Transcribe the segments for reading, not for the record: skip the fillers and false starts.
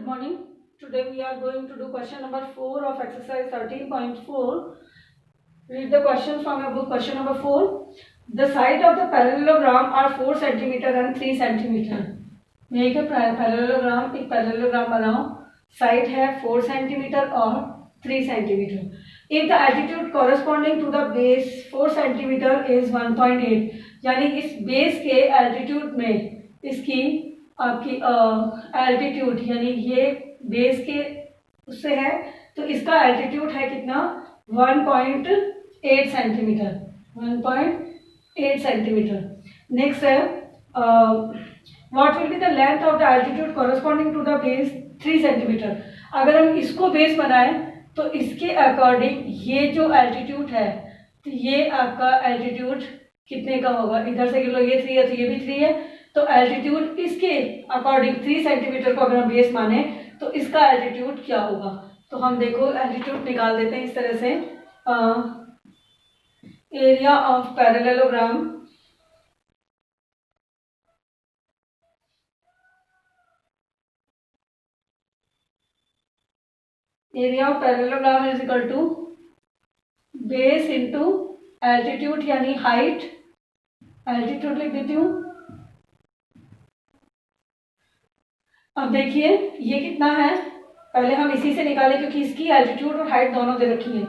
good morning. Today we are going to do question number 4 of exercise 13.4. Read the question from your book. Question number 4. The side of the parallelogram are 4 cm and 3 cm. एक parallelogram बनाओ. Side है 4 cm और 3 cm. If the altitude corresponding to the base 4 cm is 1.8, यानी इस base के altitude में इसकी आपकी एल्टीट्यूड यानी ये बेस के उससे है तो इसका एल्टीट्यूड है कितना 1.8 सेंटीमीटर. 1.8 सेंटीमीटर. नेक्स्ट है what will be the length of the altitude corresponding to the base 3 centimetre. अगर हम इसको बेस बनाएं तो इसके अकॉर्डिंग ये जो एल्टीट्यूड है तो ये आपका एल्टीट्यूड कितने का होगा. इधर से लो ये 3 है तो ये भी 3 है तो एल्टीट्यूड इसके अकॉर्डिंग 3 सेंटीमीटर को अगर हम बेस माने तो इसका एल्टीट्यूड क्या होगा. तो हम देखो एल्टीट्यूड निकाल देते हैं इस तरह से. Area of parallelogram is equal to base into altitude यानी हाइट. एल्टीट्यूड लिख देती हूँ. अब देखिए ये कितना है. पहले हम इसी से निकालें क्योंकि इसकी एल्टीट्यूड और हाइट दोनों दे रखी है.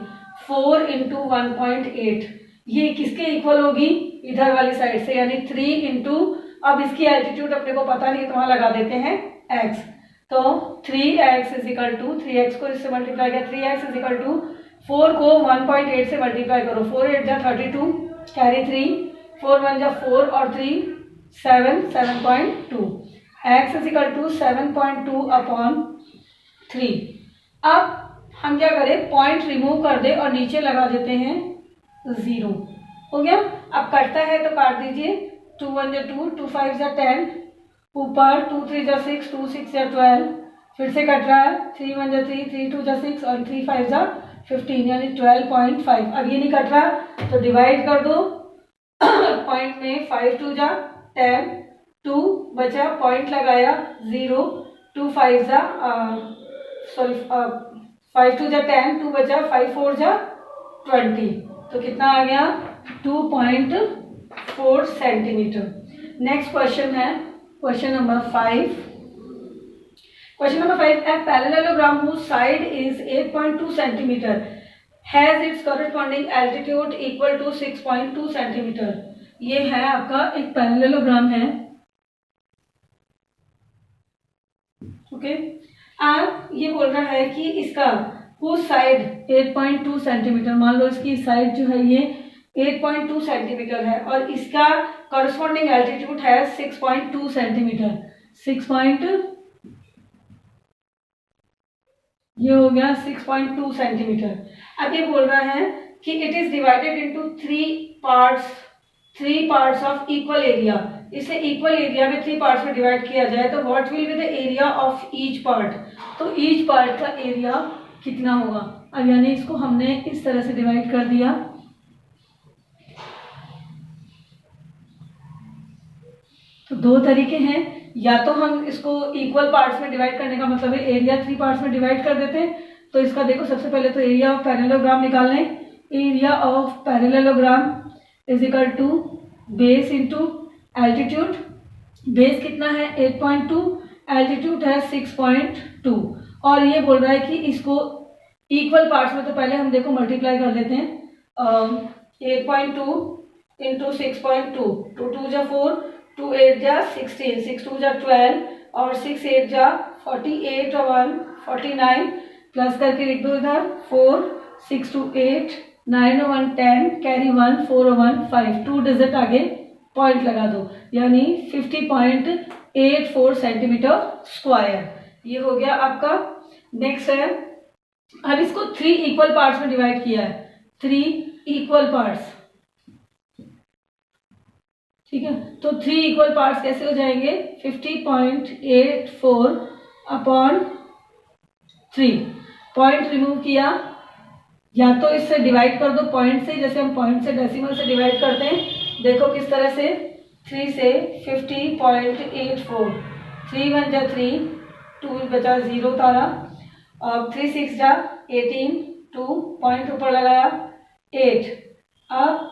4 इंटू 1.8 ये किसके इक्वल होगी इधर वाली साइड से यानी 3 इंटू अब इसकी एल्टीट्यूड अपने को पता नहीं तो वहां लगा देते हैं x. तो 3x is equal to 3x को इससे मल्टीप्लाई किया 3x इज इक्वल टू 4 को 1.8 से मल्टीप्लाई करो. 4 8 जा 32 कैरी 3 4 1 जा 4 और 3 7 7.2. x is equal to 7.2 upon 3. अब हम क्या करें पॉइंट रिमूव कर दे और नीचे लगा देते हैं 0. हो गया. अब कटता है तो काट दीजिए. 2 1 जा 2 2 5 जा 10 ऊपर 2 3 जा 6 2 6 जा 12 फिर से कट रहा है. 3 1 जा 3 3 2 जा 6 और 3 5 जा 15 यानी 12.5. अब ये नहीं कट रहा तो डिवाइड कर दो. पॉइंट में 5 2 जा 10 2 बचा पॉइंट लगाया 0 2 5 जा सॉरी 5 2 जा 10 2 बचा 5 4 जा 20 तो कितना आ गया 2.4 सेंटीमीटर. नेक्स्ट क्वेश्चन है question number 5. Question number 5 a parallelogram whose side is 8.2 centimeter has its corresponding altitude equal to 6.2 centimeter. ये है आपका एक पैरेललोग्राम है. ओके अब ये बोल रहा है कि इसका whose side 8.2 सेंटीमीटर मान लो इसकी साइड जो है ये 8.2 सेंटीमीटर है और इसका कॉरेस्पॉन्डिंग एल्टीट्यूड है 6.2 सेंटीमीटर. 6 ये हो गया 6.2 सेंटीमीटर. अब ये बोल रहा है कि it is divided into 3 parts of equal area. इसे इक्वल एरिया में 3 पार्ट्स में डिवाइड किया जाए तो what will be the area of each part. तो ईच पार्ट का एरिया कितना होगा. अब यानी इसको हमने इस तरह से डिवाइड कर दिया. तो 2 तरीके हैं. या तो हम इसको इक्वल पार्ट्स में डिवाइड करने का मतलब है एरिया 3 पार्ट्स में डिवाइड कर देते हैं. तो इसका देखो सबसे पहले तो एरिया ऑफ पैरेललोग्राम निकाल लें. Area of parallelogram is equal to base into altitude. Base कितना है 8.2 एल्टीट्यूड है 6.2 और ये बोल रहा है कि इसको इक्वल पार्ट्स में तो पहले हम देखो मल्टीप्लाई कर देते हैं. 8.2 इंटू 6.2 2 2 जा 4 2 8 जा 16 6 2 जा 12 और 6 8 जा 48 और 1 49 प्लस करके लिख दो इधर 4 6 2 8 9 और 1 10 कैरी 1 4 और 1 5 2 डिजिट आगे पॉइंट लगा दो यानी 50.84 सेंटीमीटर स्क्वायर. ये हो गया आपका. नेक्स्ट है अब इसको 3 इक्वल पार्ट्स में डिवाइड किया है. 3 इक्वल पार्ट्स. ठीक है तो 3 इक्वल पार्ट्स कैसे हो जाएंगे 50.84 अपॉन 3. पॉइंट रिमूव किया या तो इससे डिवाइड कर दो पॉइंट से जैसे हम पॉइंट से डेसिमल से डिवाइड करते हैं. देखो किस तरह से 3 से 50.84 3 1 जा 3 2 बचा, 0 तारा। अब 3 6 जा 18, 2 पॉइंट ऊपर लगाया, 8। अब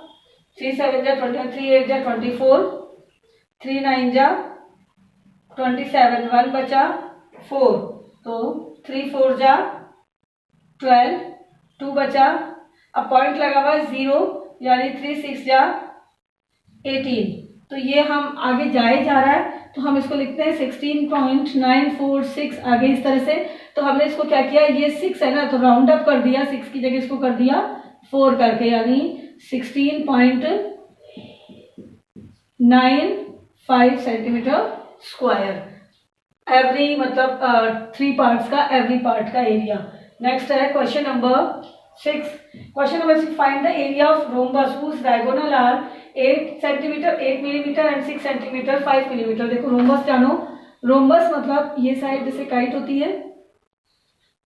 3 7 जा 21, 3 8 जा 24, 3 9 जा 27, 1 बचा, 4। तो 3 4 जा 12, 2 बचा। अब पॉइंट लगा हुआ 0, यानी 3 6 जा 18। तो ये हम आगे जाए जा रहा है, तो हम इसको लिखते हैं 16.946 आगे इस तरह से। तो हमने इसको क्या किया, ये 6 है ना, तो राउंड अप कर दिया, 6 की जगह इसको कर दिया 4 करके, यानी 16.95 सेंटीमीटर स्क्वायर। एवरी मतलब 3 पार्ट्स का, एवरी पार्ट का एरिया। नेक्स्ट है question number 6। Question number 6, find the area of rhombus whose diagonal are 8 centimetre, 8 millimetre and 6 centimetre, 5 millimetre. देखो रोम्बस जानो, रोम्बस मतलब ये साइड जैसे काइट होती है,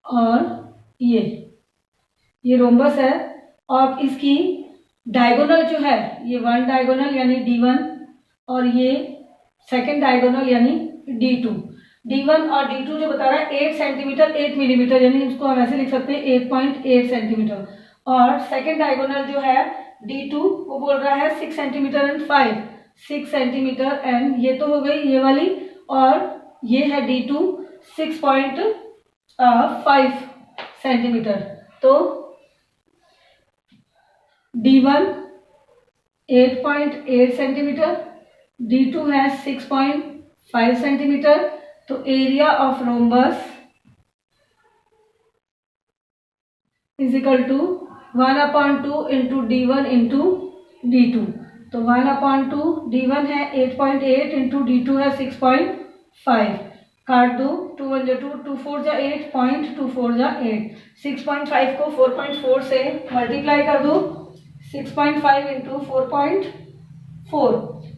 और ये रोम्बस है। और इसकी डायगोनल जो है, ये 1 डायगोनल यानी D1, और ये सेकंड डायगोनल यानी D2। D1 और D2 जो बता रहा है 8 सेंटीमीटर 8 मिलीमीटर, यानी इसको हम ऐसे लिख सकते हैं 8.8 सेंटीमीटर। और सेकंड डायगोनल जो है D2 वो बोल रहा है 6 सेंटीमीटर एंड 6 सेंटीमीटर, एंड ये तो हो गई ये वाली, और ये है D2 6.5 सेंटीमीटर। तो D1 8.8 सेंटीमीटर, D2 है 6.5 सेंटीमीटर। तो area of rhombus is equal to 1/2 into D1 into D2। तो 1/2, D1 है 8.8 इंटू D2 है 6.5। काट दो, 2 1 2, 2 4 जा 8, 0.24 जा 8। 6.5 को 4.4 से मल्टीप्लाई कर दो, 6.5 इंटू 4.4,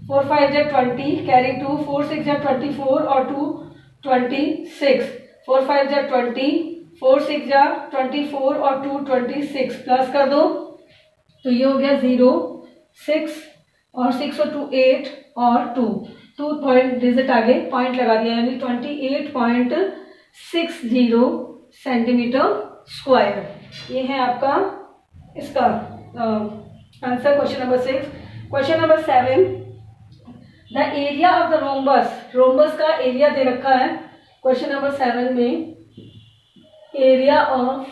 4 5 जा 20, कैरी 2, 4 6 जा 24 और 2 26, 4 5 जा 20, 4 6 जा 24 और 2 26, प्लस कर दो। तो ये हो गया 0 6 और 6 और 2 8 और 2 पॉइंट डिजिट आगे पॉइंट लगा दिया, यानी 28.60 सेंटीमीटर स्क्वायर। ये है आपका इसका answer question number 6। Question number 7, the area of the rhombus, rhombus का एरिया दे रखा है क्वेश्चन नंबर 7 में। Area of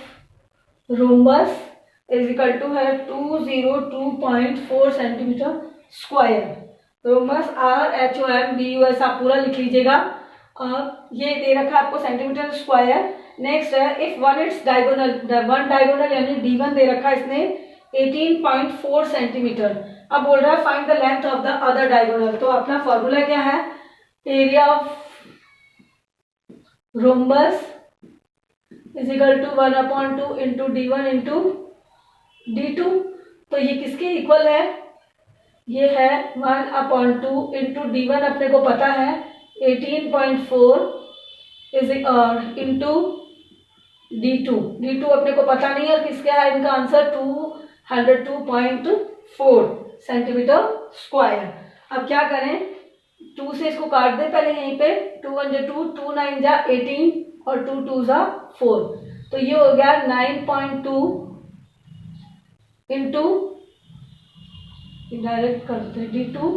rhombus is equal to है 202.4 सेंटीमीटर स्क्वायर। रोम्बस RHOMBUS आप पूरा लिख लीजिएगा। ये दे रखा है आपको सेंटीमीटर स्क्वायर। नेक्स्ट है, if one its diagonal, one diagonal यानी D1 दे रखा है इसने 18.4 सेंटीमीटर। अब बोल रहा है find the length of the other diagonal. तो अपना फॉर्मूला क्या है, area of rhombus is equal to 1/2 into D1 into D2। तो ये किसके इक्वल है, ये है 1/2 इंटू D1 अपने को पता है 18.4 इज इंटू D2 अपने को पता नहीं है, और किसका है इनका आंसर 202.4 सेंटीमीटर स्क्वायर। अब क्या करें, 2 से इसको काट दे पहले यहीं पे, 2 1 जा 2, 2 9 जा 18 और 2 2 जा 4। तो ये हो गया 9.2 इंटू, डायरेक्ट करते हैं, D2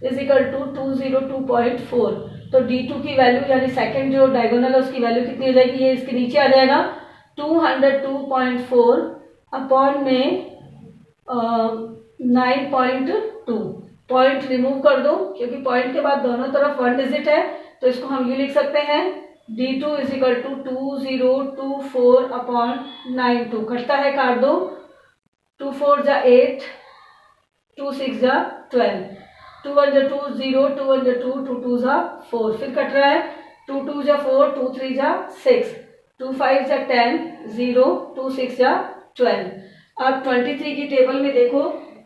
इज इक्वल टू 202.4। तो D2 की वैल्यू यानी सेकंड जो डायगोनल है उसकी वैल्यू कितनी हो जाएगी, ये इसके नीचे आ जाएगा 202.4 अपॉन में 9.2। पॉइंट रिमूव कर दो क्योंकि पॉइंट के बाद दोनों तरफ 1 डिजिट है, तो इसको हम ये लिख सकते हैं D2 is equal to 2024 upon 92। कटता है, काट दो, 2 4 जा 8, 2 6 जा 12, 2 1 जा 2 0, 2 1 जा 2, 2 2 जा 4, फिर कट रहा है 2 2 जा 4, 2 3 जा 6, 2 5 जा 10, 0, 2 6 जा 12। अब 23 की टेबल में देखो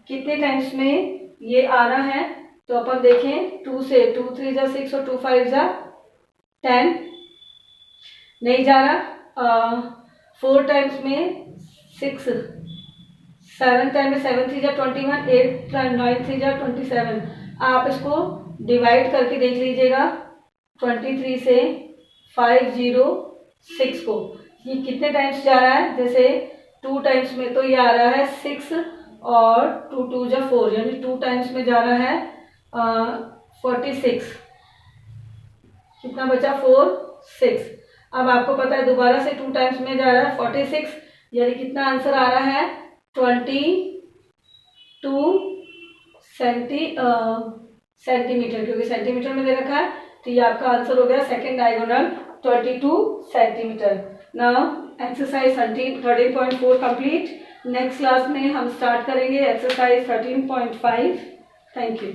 कितने टाइम्स में ये आ रहा है, तो अपन देखें 2 से 2 3 जा 6 और 2 5 जा 10, नहीं जा रहा। 4 टाइम्स में 6, 7 टाइम में 7 3 जा 21, 8 9 3 जा 27। आप इसको डिवाइड करके देख लीजिएगा, 23 से 506 को। ये कितने टाइम्स जा रहा है, जैसे 2 टाइम्स में तो ये आ रहा है 6 और 2 2 जा 4, यानी 2 टाइम्स में जा रहा है 46। कितना बचा, 4 6। अब आपको पता है दोबारा से 2 टाइम्स में जा रहा है 46, यानी कितना आंसर आ रहा है 22 सेंटीमीटर, क्योंकि सेंटीमीटर में दे रखा है, तो ये आपका आंसर हो गया second diagonal 22 centimetre. Now exercise 13.4 complete. Next class में हम स्टार्ट करेंगे एक्सरसाइज 13.5। Thank you.